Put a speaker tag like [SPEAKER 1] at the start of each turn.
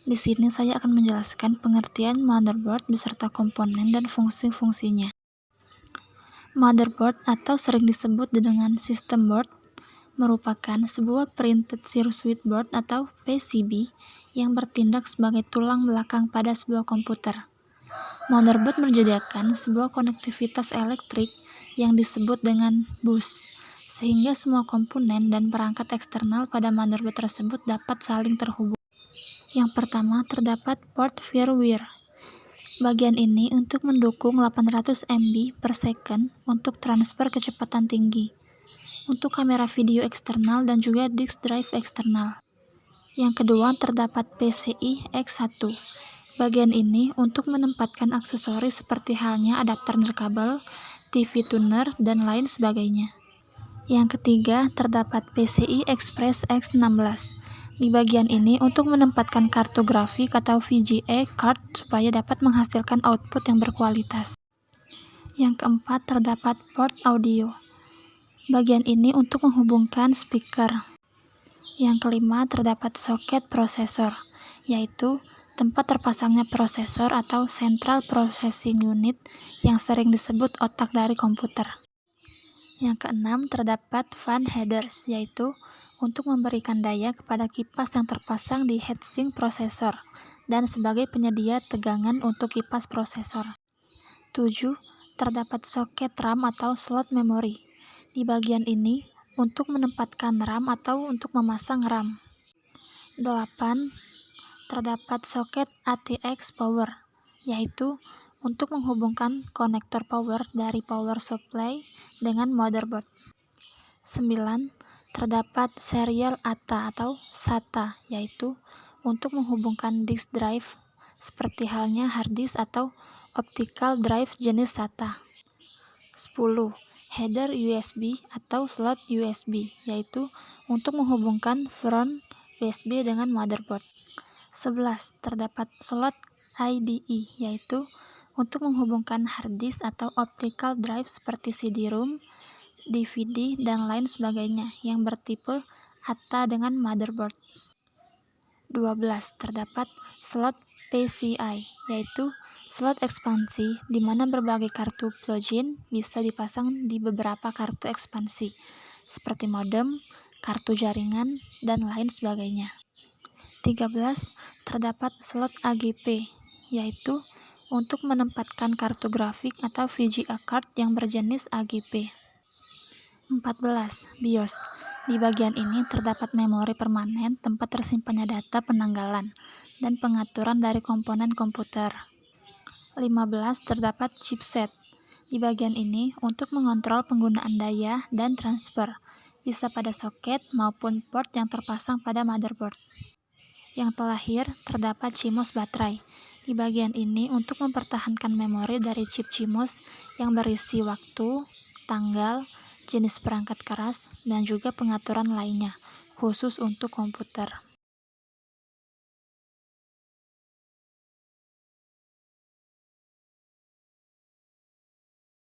[SPEAKER 1] Di sini saya akan menjelaskan pengertian motherboard beserta komponen dan fungsi-fungsinya. Motherboard atau sering disebut dengan system board merupakan sebuah printed circuit board atau PCB yang bertindak sebagai tulang belakang pada sebuah komputer. Motherboard menyediakan sebuah konektivitas elektrik yang disebut dengan bus, sehingga semua komponen dan perangkat eksternal pada motherboard tersebut dapat saling terhubung. Yang pertama, terdapat port firmware. Bagian ini untuk mendukung 800 MB per second untuk transfer kecepatan tinggi, untuk kamera video eksternal dan juga disk drive eksternal. Yang kedua, terdapat PCI X1. Bagian ini untuk menempatkan aksesoris seperti halnya adapter nirkabel, TV tuner, dan lain sebagainya. Yang ketiga, terdapat PCI Express X16. Di bagian ini untuk menempatkan kartu grafik atau VGA card supaya dapat menghasilkan output yang berkualitas. Yang keempat, terdapat port audio. Bagian ini untuk menghubungkan speaker. Yang kelima, terdapat soket prosesor, yaitu tempat terpasangnya prosesor atau Central Processing Unit yang sering disebut otak dari komputer. Yang keenam, terdapat fan headers, yaitu untuk memberikan daya kepada kipas yang terpasang di heatsink prosesor dan sebagai penyedia tegangan untuk kipas prosesor. 7. Terdapat soket RAM atau slot memori. Di bagian ini untuk menempatkan RAM atau untuk memasang RAM. 8. Terdapat soket ATX power, yaitu untuk menghubungkan konektor power dari power supply dengan motherboard. 9. Terdapat serial ATA atau SATA, yaitu untuk menghubungkan disk drive seperti halnya hard disk atau optical drive jenis SATA. 10. Header USB atau slot USB, yaitu untuk menghubungkan front USB dengan motherboard. 11. Terdapat slot IDE, yaitu untuk menghubungkan hard disk atau optical drive seperti CD-ROM, DVD, dan lain sebagainya yang bertipe ATA dengan motherboard. 12. Terdapat slot PCI, yaitu slot ekspansi di mana berbagai kartu plug-in bisa dipasang di beberapa kartu ekspansi seperti modem, kartu jaringan, dan lain sebagainya. 13. Terdapat slot AGP, yaitu untuk menempatkan kartu grafik atau VGA card yang berjenis AGP. 14. BIOS. Di bagian ini terdapat memori permanen tempat tersimpannya data penanggalan dan pengaturan dari komponen komputer. 15. Terdapat chipset. Di bagian ini untuk mengontrol penggunaan daya dan transfer, bisa pada soket maupun port yang terpasang pada motherboard. Yang terakhir, terdapat CMOS baterai. Di bagian ini untuk mempertahankan memori dari chip CMOS yang berisi waktu, tanggal, jenis perangkat keras, dan juga pengaturan lainnya, khusus untuk komputer.